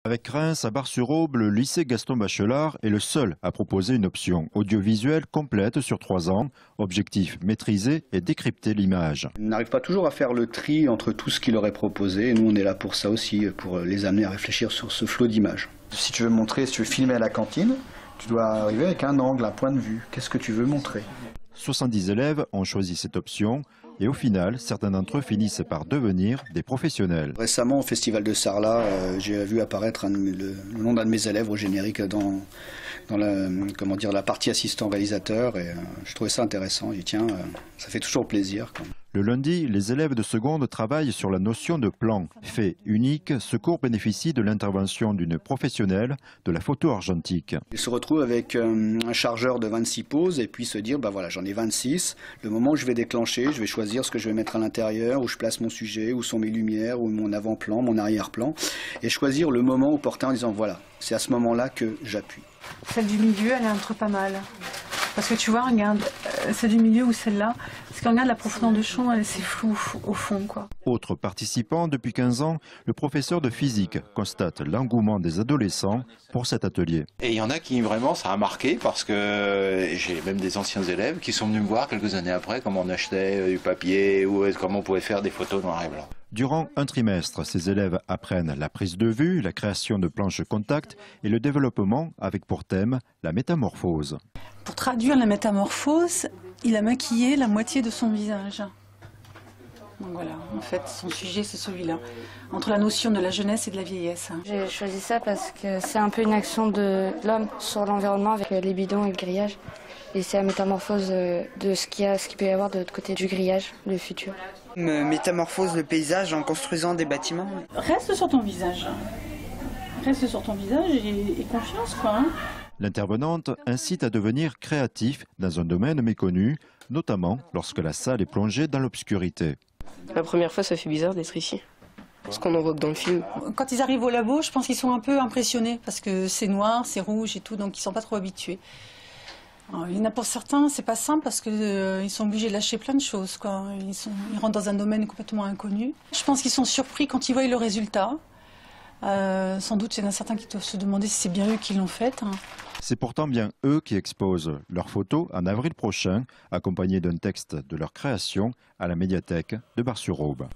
Avec Reims, à Bar-sur-Aube, le lycée Gaston Bachelard est le seul à proposer une option audiovisuelle complète sur 3 ans. Objectif, maîtriser et décrypter l'image. On n'arrive pas toujours à faire le tri entre tout ce qu'il aurait proposé. Et nous, on est là pour ça aussi, pour les amener à réfléchir sur ce flot d'images. Si tu veux montrer, si tu veux filmer à la cantine, tu dois arriver avec un angle, un point de vue. Qu'est-ce que tu veux montrer? 70 élèves ont choisi cette option et au final, certains d'entre eux finissent par devenir des professionnels. Récemment, au Festival de Sarlat, j'ai vu apparaître le nom d'un de mes élèves au générique dans la partie assistant réalisateur et je trouvais ça intéressant. Je dis tiens, ça fait toujours plaisir. Le lundi, les élèves de seconde travaillent sur la notion de plan. Fait unique, ce cours bénéficie de l'intervention d'une professionnelle de la photo argentique. Ils se retrouvent avec un chargeur de 26 poses et puis se dire, bah voilà, j'en ai 26. Le moment où je vais déclencher, je vais choisir ce que je vais mettre à l'intérieur, où je place mon sujet, où sont mes lumières, où mon avant-plan, mon arrière-plan. Et choisir le moment opportun en disant, voilà, c'est à ce moment-là que j'appuie. Celle du milieu, elle est entre pas mal. Parce que tu vois, regarde, celle du milieu ou celle-là, parce qu'on regarde la profondeur de champ, c'est flou au fond, quoi. Autre participant, depuis 15 ans, le professeur de physique constate l'engouement des adolescents pour cet atelier. Et il y en a qui vraiment, ça a marqué parce que j'ai même des anciens élèves qui sont venus me voir quelques années après comment on achetait du papier ou comment on pouvait faire des photos noir et blanc. Durant un trimestre, ces élèves apprennent la prise de vue, la création de planches contact et le développement avec pour thème la métamorphose. Pour traduire la métamorphose, il a maquillé la moitié de son visage. Donc voilà, en fait, son sujet, c'est celui-là, entre la notion de la jeunesse et de la vieillesse. J'ai choisi ça parce que c'est un peu une action de l'homme sur l'environnement avec les bidons et le grillage. Et c'est la métamorphose de ce qu'il peut y avoir de l'autre côté du grillage, le futur. Métamorphose le paysage en construisant des bâtiments. Reste sur ton visage. Reste sur ton visage et confiance, quoi. Hein. L'intervenante incite à devenir créatif dans un domaine méconnu, notamment lorsque la salle est plongée dans l'obscurité. La première fois, ça fait bizarre d'être ici. Ce qu'on en voit que dans le film. Quand ils arrivent au labo, je pense qu'ils sont un peu impressionnés parce que c'est noir, c'est rouge et tout, donc ils ne sont pas trop habitués. Alors, il y en a pour certains, c'est pas simple parce qu'ils sont obligés de lâcher plein de choses, quoi. Ils rentrent dans un domaine complètement inconnu. Je pense qu'ils sont surpris quand ils voient le résultat. Sans doute, il y en a certains qui doivent se demander si c'est bien eux qui l'ont fait. Hein. C'est pourtant bien eux qui exposent leurs photos en avril prochain, accompagnés d'un texte de leur création à la médiathèque de Bar-sur-Aube.